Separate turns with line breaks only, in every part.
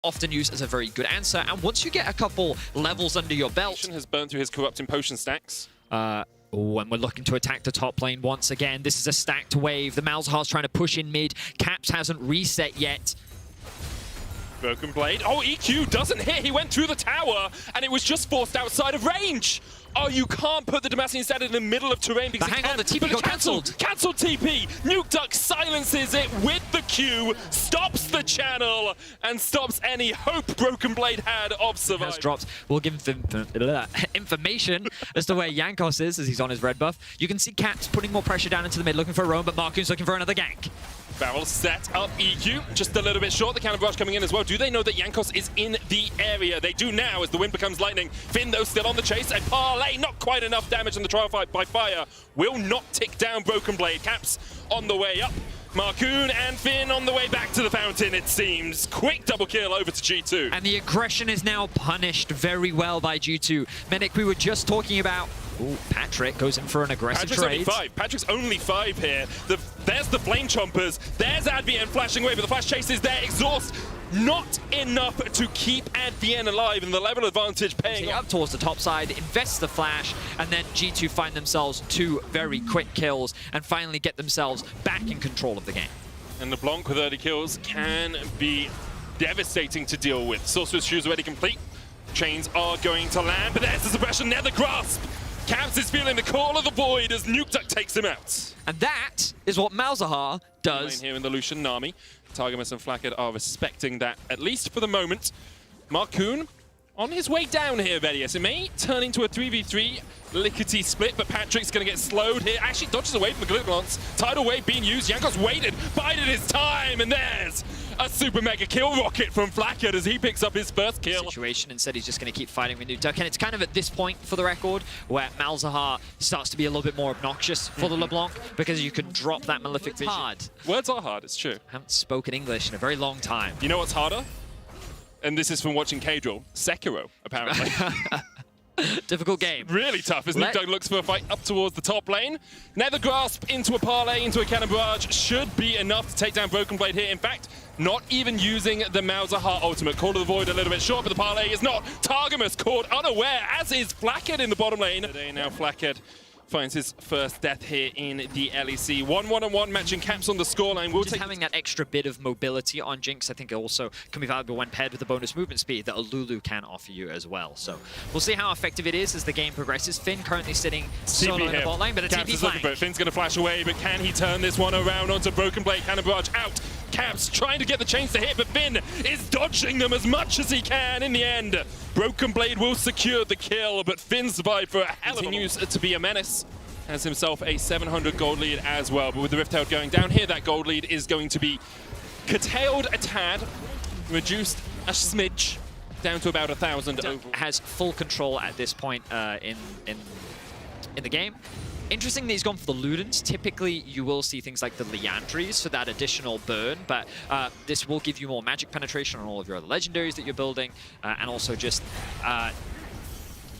often used as a very good answer. And once you get a couple levels under your belt,
has burned through his corrupting potion stacks.
when we're looking to attack the top lane once again, this is a stacked wave. The Malzahar's trying to push in mid. Caps hasn't reset yet.
Broken Blade. Oh, EQ doesn't hit. He went through the tower, and it was just forced outside of range. Oh, you can't put the Demacian Stat in the middle of terrain because
hang on, the TP got cancelled.
Cancelled TP. Nukeduck silences it with the Q, stops the channel, and stops any hope Broken Blade had of survival.
Has dropped. We'll give him information as to where Jankos is as he's on his red buff. You can see Caps putting more pressure down into the mid, looking for a roam, but Marcoon's looking for another gank.
Barrel set up EQ, just a little bit short. The cannon barrage coming in as well. Do they know that Jankos is in the area? They do now as the wind becomes lightning. Finn, though, still on the chase. And Parlay, not quite enough damage in the trial fight by fire. Will not tick down Broken Blade. Caps on the way up. Marcoon and Finn on the way back to the fountain, it seems. Quick double kill over to G2.
And the aggression is now punished very well by G2. Medic, we were just talking about... Ooh, Patrick goes in for an aggressive trade.
Patrick's only 5 here. There's the Flame Chompers. There's Advienne flashing away, but the flash chase is there. Exhaust not enough to keep Advienne alive, and the level advantage paying off.
Up towards the top side, invests the flash, and then G2 find themselves 2 very quick kills and finally get themselves back in control of the game.
And LeBlanc with early kills can be devastating to deal with. Sorcerer's Shoes already complete. Chains are going to land, but there's the suppression, Nether Grasp. Caps is feeling the call of the void as Nukeduck takes him out.
And that is what Malzahar does.
Here in the Lucian Nami. Targamas and Flakked are respecting that, at least for the moment. Marcoon on his way down here, Vedius. It may turn into a 3v3 lickety split, but Patrick's going to get slowed here. Actually dodges away from the Glitter Glance. Tidal Wave being used. Jankos waited, bided his time, and there's a super mega kill rocket from Flakked as he picks up his first kill.
Situation. Instead, he's just going to keep fighting with Nukeduck, and it's kind of at this point, for the record, where Malzahar starts to be a little bit more obnoxious for the LeBlanc, because you can drop that Malefic Vision. Hard.
Words are hard, it's true.
Haven't spoken English in a very long time.
You know what's harder? And this is from watching K-Drill. Sekiro, apparently.
Difficult game.
Really tough as Nukeduck looks for a fight up towards the top lane. Nether Grasp into a Parlay, into a Cannon Barrage should be enough to take down Broken Blade here. In fact, not even using the Malzahar ultimate. Call to the Void a little bit short, but the Parlay is not. Targamas caught unaware, as is Flakked in the bottom lane. Today now Flakked finds his first death here in the LEC. 1-1-1 matching Caps on the scoreline.
Just having that extra bit of mobility on Jinx, I think it also can be valuable when paired with the bonus movement speed that a Lulu can offer you as well. So we'll see how effective it is as the game progresses. Finn currently sitting solo in the bot lane, but a TP flank.
Finn's going to flash away, but can he turn this one around onto Broken Blade? Cannon Barrage out. Caps trying to get the chains to hit, but Finn is dodging them as much as he can in the end. Broken Blade will secure the kill, but Finn survived for a hell of a continues to be a menace. Has himself a 700 gold lead as well, but with the Rift Herald going down here, that gold lead is going to be curtailed a tad, reduced a smidge, down to about 1,000 overall.
Has full control at this point in the game. Interesting that he's gone for the Ludens. Typically, you will see things like the Liandries for that additional burn, but this will give you more magic penetration on all of your other legendaries that you're building, and also just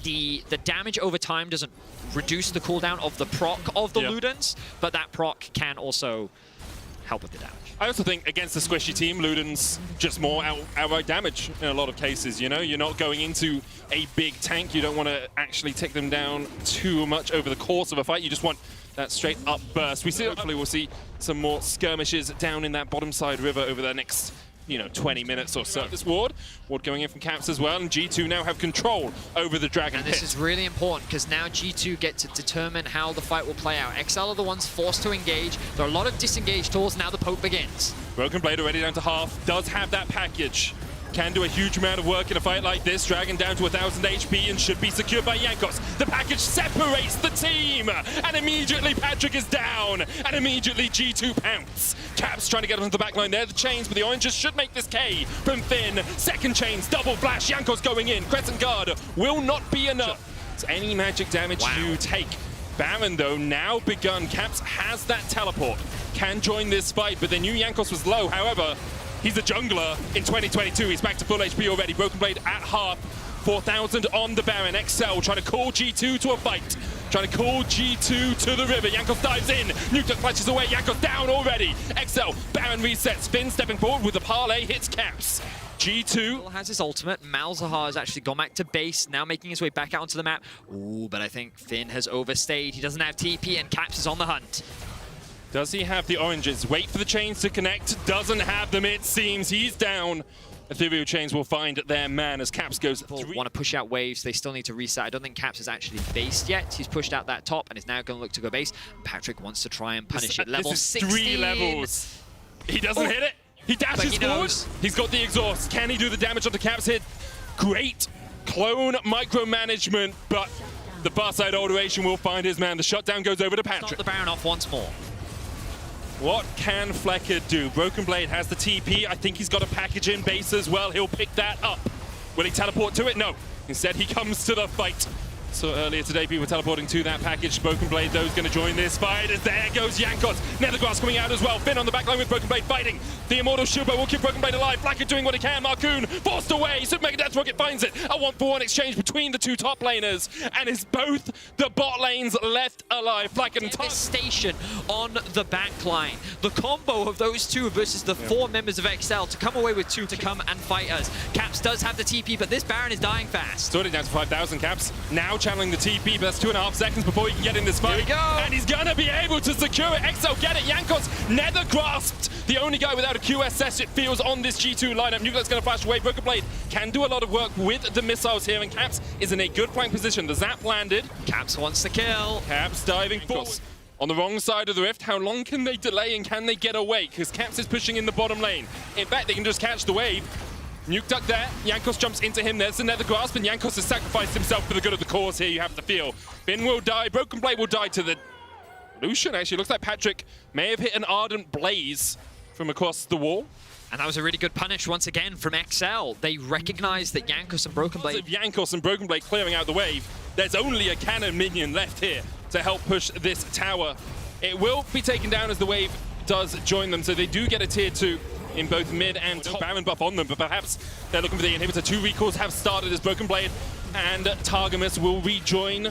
the damage over time doesn't reduce the cooldown of the proc of the Ludens, but that proc can also help with the damage.
I also think against the squishy team, Luden's just more outright damage in a lot of cases, you know? You're not going into a big tank. You don't want to actually take them down too much over the course of a fight. You just want that straight up burst. Hopefully we'll see some more skirmishes down in that bottom side river over the next 20 minutes or so. This Ward going in from Caps as well, and G2 now have control over the Dragon
And this is really important, because now G2 get to determine how the fight will play out. XL are the ones forced to engage. There are a lot of disengaged tools. Now the poke begins.
Broken Blade already down to half. Does have that package. Can do a huge amount of work in a fight like this. Dragon down to 1,000 HP and should be secured by Jankos. The package separates the team, and immediately Patrick is down, and immediately G2 pounce. Caps trying to get onto the backline there. The chains, but the oranges should make this K from Finn. Second chains, double flash. Jankos going in. Crescent Guard will not be enough. It's any magic damage to take. Baron, though, now begun. Caps has that teleport. Can join this fight, but they knew Jankos was low. However, he's a jungler in 2022. He's back to full HP already. Broken Blade at half. 4,000 on the Baron. XL trying to call G2 to a fight. Trying to call G2 to the river. Jankos dives in. Nukeduck flashes away. Jankos down already. XL. Baron resets. Finn stepping forward with the Parlay. Hits Caps. G2
has his ultimate. Malzahar has actually gone back to base, now making his way back out onto the map. Ooh, but I think Finn has overstayed. He doesn't have TP, and Caps is on the hunt.
Does he have the oranges? Wait for the chains to connect. Doesn't have them, it seems. He's down. Ethereal Chains will find their man as Caps goes
People want to push out waves. They still need to reset. I don't think Caps has actually based yet. He's pushed out that top and is now going to look to go base. Patrick wants to try and punish it. Level 16.
3 levels. He doesn't hit it. He dashes forward. He's got the exhaust. Can he do the damage onto Caps' hit? Great clone micromanagement, but the far side alteration will find his man. The shutdown goes over to Patrick.
Stop the Baron off once more.
What can Flecker do? Broken Blade has the TP. I think he's got a package in base as well. He'll pick that up. Will he teleport to it? No. Instead, he comes to the fight. So earlier today, people were teleporting to that package. Broken Blade, though, is going to join this fight. As there goes Jankos. Nethergrass coming out as well. Finn on the back line with Broken Blade fighting. The Immortal Shubo will keep Broken Blade alive. Flacker doing what he can. Marcoon forced away. Super Mega Death Rocket finds it. A 1-for-1 exchange between the two top laners. And it's both the bot lanes left alive. Flacker and
Devastation on the back line. The combo of those two versus the 4 members of XL to come away with 2 to come and fight us. Caps does have the TP, but this Baron is dying fast.
Sorted down to 5,000 Caps. Now channeling the TP, but that's 2.5 seconds before he can get in this fight.
Here we go.
And he's gonna be able to secure it. XL get it. Jankos nether grasped. The only guy without a QSS, it feels, on this G2 lineup. Nuclear's gonna flash away. Broken Blade can do a lot of work with the missiles here, and Caps is in a good flank position. The zap landed.
Caps wants the kill.
Caps diving forward. On the wrong side of the rift, how long can they delay and can they get away? Because Caps is pushing in the bottom lane. In fact, they can just catch the wave. Nuke Duck there. Jankos jumps into him. There's the nether grasp, and Jankos has sacrificed himself for the good of the cause here, you have to feel. Finn will die. Broken Blade will die to the Lucian, actually. Looks like Patrick may have hit an Ardent Blaze from across the wall.
And that was a really good punish once again from XL. They recognize that Jankos and Broken Blade...
Jankos and Broken Blade clearing out the wave. There's only a cannon minion left here to help push this tower. It will be taken down as the wave does join them, so they do get a tier 2 in both mid and top. Baron buff on them, but perhaps they're looking for the inhibitor. 2 recalls have started as Broken Blade and Targamas will rejoin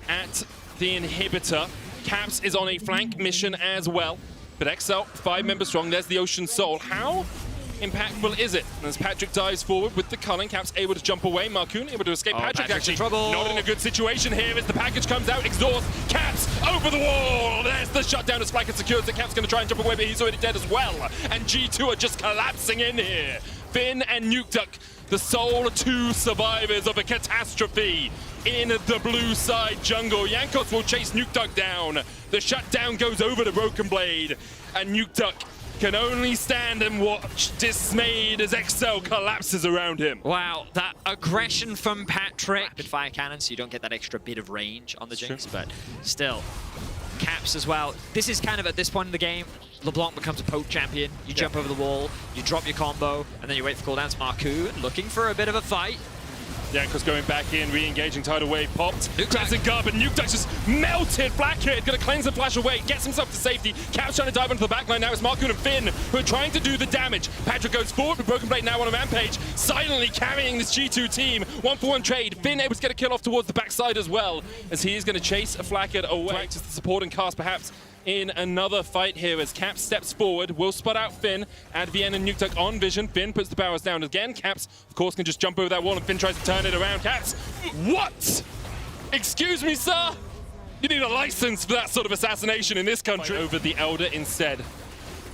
at the inhibitor. Caps is on a flank mission as well, but XL 5 members strong. There's the Ocean Soul. How impactful is it? As Patrick dives forward with the Cullen, Caps able to jump away. Marcoon able to escape. Patrick actually not in a good situation here as the package comes out. Exhaust. Caps over the wall. There's the shutdown as Flacker secures the Caps going to try and jump away, but he's already dead as well. And G2 are just collapsing in here. Finn and Nuke Duck, the sole 2 survivors of a catastrophe in the blue side jungle. Jankos will chase Nuke Duck down. The shutdown goes over to Broken Blade, and Nuke Duck can only stand and watch, dismayed as XL collapses around him.
Wow, that aggression from Patrick. Rapid fire cannon, so you don't get that extra bit of range on the Jinx, but still. Caps as well. This is kind of, at this point in the game, LeBlanc becomes a poke champion. You jump over the wall, you drop your combo, and then you wait for cooldowns. Marcoon looking for a bit of a fight.
Jankos going back in, re-engaging, tidal wave popped. Grabs a guard, but Nuke Duck just melted. Blackhead gonna cleanse and flash away, gets himself to safety. Caps trying to dive onto the backline. Now it's Marcoon and Finn who are trying to do the damage. Patrick goes forward with Broken Blade now on a rampage, silently carrying this G2 team. 1-for-1 trade. Finn able to get a kill off towards the backside as well, as he is going to chase a Flackhead away. Practice the supporting cast perhaps in another fight here as Caps steps forward, will spot out Finn, Advienne and Nuke Duck on vision. Finn puts the barrels down again. Caps, of course, can just jump over that wall and Finn tries to turn it around. Caps, what? Excuse me, sir? You need a license for that sort of assassination in this country. Over the Elder instead.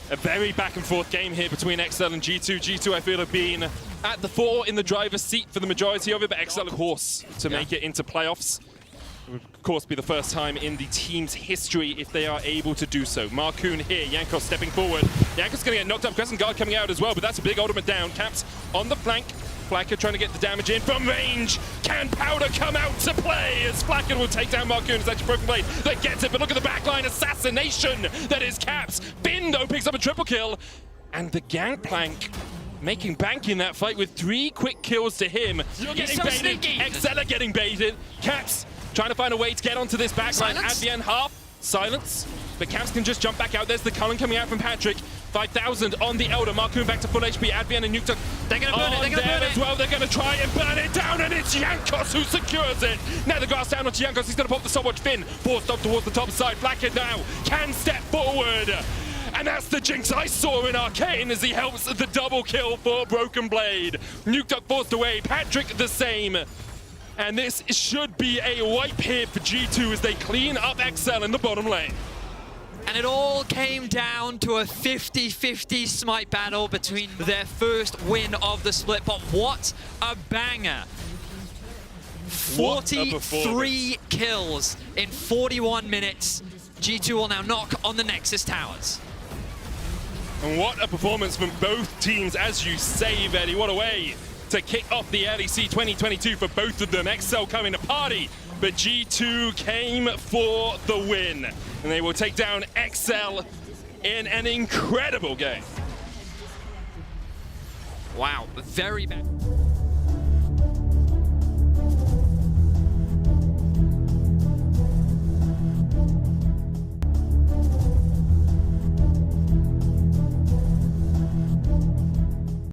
A very back and forth game here between XL and G2. G2, I feel, have been at the fore in the driver's seat for the majority of it, but XL, of course, to make it into playoffs. It would, of course, be the first time in the team's history if they are able to do so. Marcoon here, Jankos stepping forward. Jankos going to get knocked up. Crescent Guard coming out as well, but that's a big ultimate down. Caps on the flank. Flacker trying to get the damage in from range. Can Powder come out to play as Flacker will take down Marcoon? It's actually Broken Blade that gets it, but look at the backline assassination that is Caps. Finn, though, picks up a triple kill. And the Gangplank making bank in that fight with 3 quick kills to him.
You're
getting
so
baited.
sneaky.
XL are getting baited. Caps trying to find a way to get onto this backline. At the end, half silence, but Caps can just jump back out. There's the Cullen coming out from Patrick. 5,000 on the Elder. Marcoon back to full HP. Advienne and Nuke Duck,
they're gonna burn it. They're gonna burn it
as well. They're gonna try and burn it down, and it's Jankos who secures it. Now the grass down onto Jankos. He's gonna pop the stopwatch. Finn forced up towards the top side. Blackhead now can step forward. And that's the jinx I saw in Arcane as he helps the double kill for Broken Blade. Nukeduck forced away, Patrick the same. And this should be a wipe here for G2 as they clean up XL in the bottom lane.
And it all came down to a 50-50 smite battle between their first win of the split. But what a banger. 43 kills in 41 minutes. G2 will now knock on the Nexus towers.
And what a performance from both teams, as you say, Veddy. What a way to kick off the LEC 2022 for both of them. XL coming to party, but G2 came for the win. And they will take down XL in an incredible game.
Wow, very bad.